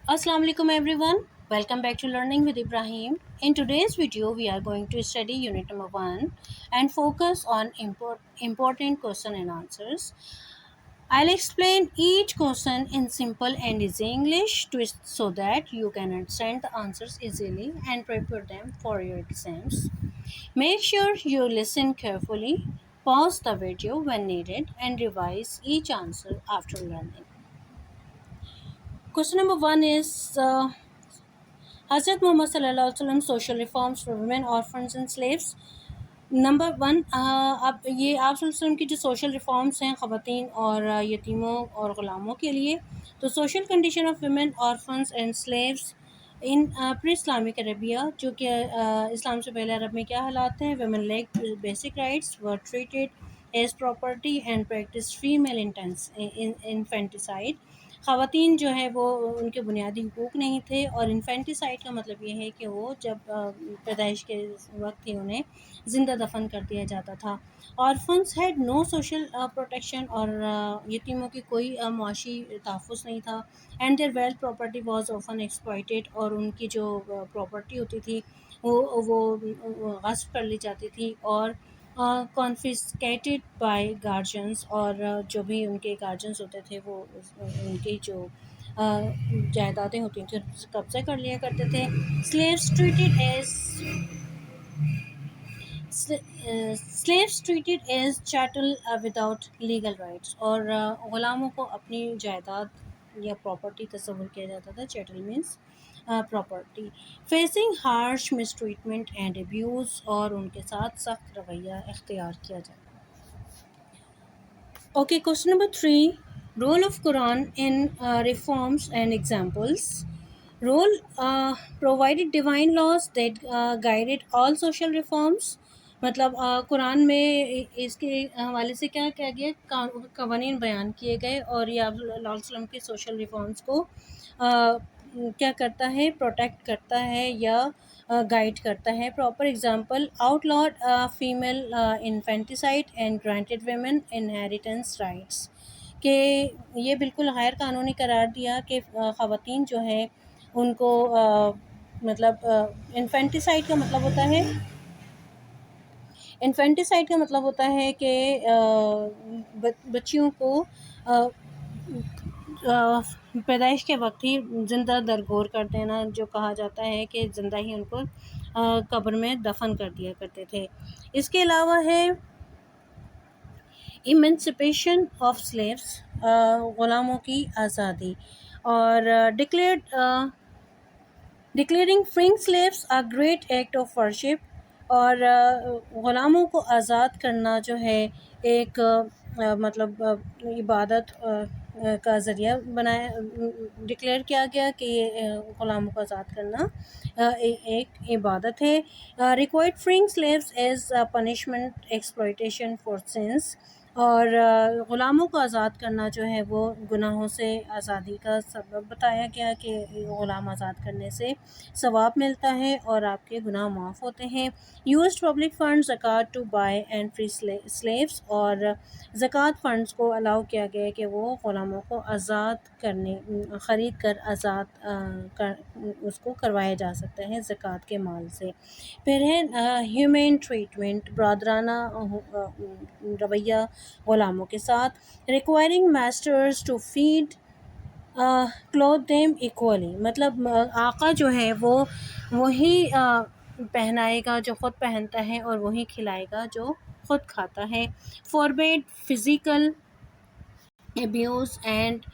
Assalamu alaikum everyone. Welcome back to Learning with Ibrahim. In today's video, we are going to study unit number 1 and focus on important question and answers. I'll explain each question in simple and easy English so that you can understand the answers easily and prepare them for your exams. Make sure you listen carefully, pause the video when needed, and revise each answer after learning. Question number 1 is Hazrat Muhammad sallallahu alaihi wasallam social reforms for women, orphans and slaves. Number one, अब ये आप सल्लल्लाहु अलैहि वसल्लम की जो social reforms हैं ख़वातीन और यतीमों और ग़ुलामों के लिए, तो social condition of women orphans and slaves in pre Islamic Arabia, जो कि इस्लाम से पहले अरब में क्या हालात हैं. Women lacked basic rights were treated as property and practice female infanticide. ख़वातीन जो है वो उनके बुनियादी हुकूक नहीं थे, और इन्फेंटिसाइड का मतलब ये है कि वो जब पैदाइश के वक्त ही उन्हें ज़िंदा दफन कर दिया जाता था. Orphans had no social protection, और यतीमों की कोई मुआशी तहफ़्फ़ुज़ नहीं था. And their wealth property was often exploited, और उनकी जो प्रॉपर्टी होती थी वो गस्ब कर ली जाती थी और कॉन्फिस्केटेड बाय गार्जियंस, और जो भी उनके गार्जियंस होते थे वो उनकी जो जायदादें होती थी कब्ज़ा कर लिया करते थे. Slaves treated as chattel without legal rights, और ग़ुलामों को अपनी जायदाद या प्रॉपर्टी तस्वुर किया जाता था. Chattel means property. Facing harsh mistreatment and abuse, और उनके साथ सख्त रवैया इख्तियार किया जाता. Okay, question number 3, role of Quran in reforms and examples. Role provided divine laws that guided all social reforms. मतलब कुरान में इसके हवाले से क्या किया गया, कवानीन बयान किए गए, और ये आप वसल्लम के सोशल रिफॉर्म्स को क्या करता है, प्रोटेक्ट करता है या गाइड करता है. Proper example, outlawed female infanticide and granted women inheritance rights, कि ये बिल्कुल गैर कानूनी करार दिया कि ख़वातीन जो है उनको मतलब इन्फेंटिसाइड का मतलब होता है, इन्फेंटिसाइड का मतलब होता है कि बच्चियों को पैदाइश के वक्त ही ज़िंदा दरगोर कर देना, जो कहा जाता है कि ज़िंदा ही उनको कब्र में दफन कर दिया करते थे. इसके अलावा है इमेंसिपेशन ऑफ स्लेव्स, ग़ुलामों की आज़ादी, और declaring freeing slaves a great act of worship, और ग़ुलामों को आज़ाद करना जो है एक मतलब इबादत का ज़रिया बनाया, डिक्लेयर किया गया कि ये ग़ुलामों को आज़ाद करना एक इबादत है. Required freeing slaves as punishment exploitation for sins, और ग़ुलामों को आज़ाद करना जो है वो गुनाहों से आज़ादी का सबब बताया गया कि ग़ुलाम आज़ाद करने से सवाब मिलता है और आपके गुनाह माफ़ होते हैं. यूज्ड पब्लिक फ़ंड ज़कात to buy and free slaves, और ज़कात फ़ंड्स को अलाउ किया गया कि वो ग़ुलामों को आज़ाद करने ख़रीद कर आज़ाद उसको करवाया जा सकता है ज़कात के माल से. फिर है ह्यूमन ट्रीटमेंट, बरादराना रवैया ग़ुलामों के साथ. Requiring masters to feed clothe them equally, मतलब आका जो है वो वही पहनाएगा जो ख़ुद पहनता है, और वही खिलाएगा जो ख़ुद खाता है. Forbade physical abuse and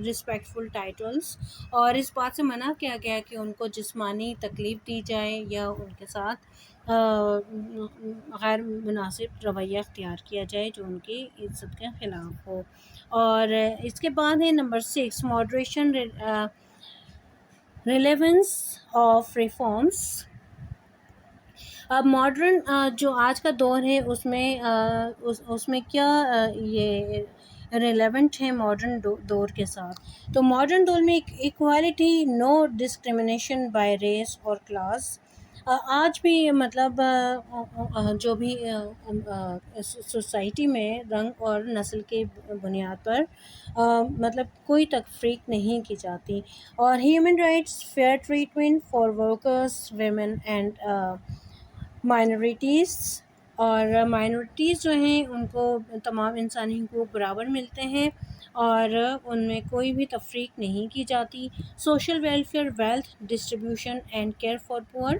respectful titles, और इस बात से मना किया गया कि उनको जिस्मानी तकलीफ़ दी जाए या उनके साथ गैर मुनासिब रवैया अख्तियार किया जाए जो उनकी इज़्ज़त के ख़िलाफ़ हो. और इसके बाद है number 6, moderation relevance of reforms. अब मॉडर्न जो आज का दौर है उसमें क्या ये रिलेवेंट है मॉडर्न दौर के साथ. तो मॉडर्न दौर में equality, no discrimination by race और क्लास, آج بھی مطلب جو بھی سوسائٹی میں رنگ اور نسل کے بنیاد پر مطلب کوئی تفریق نہیں کی جاتی، اور human rights, fair treatment for workers, women and minorities, اور مائنورٹیز جو ہیں ان کو تمام انسانی حقوق برابر ملتے ہیں، اور ان میں کوئی بھی تفریق نہیں کی جاتی۔ Social welfare, wealth distribution and care for پور،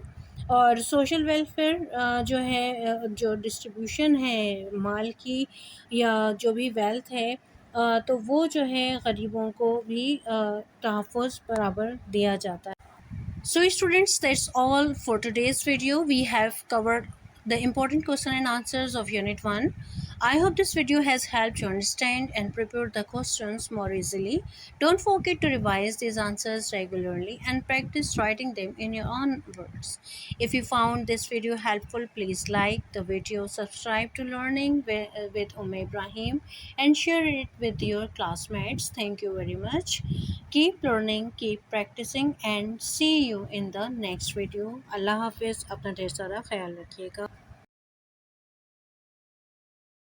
اور سوشل ویلفیئر جو ہے جو ڈسٹریبیوشن ہے مال کی یا جو بھی ویلتھ ہے تو وہ جو ہے غریبوں کو بھی تحفظ برابر دیا جاتا ہے۔ So students, that's all for today's video. We have covered the important question and answers of Unit 1. I hope this video has helped you understand and prepare the questions more easily. Don't forget to revise these answers regularly and practice writing them in your own words. If you found this video helpful, please like the video, subscribe to Learning with Ibrahim, and share it with your classmates. Thank you very much. Keep learning, keep practicing, and see you in the next video. اللہ حافظ. اپنا ڈھیر سارا خیال رکھیے گا.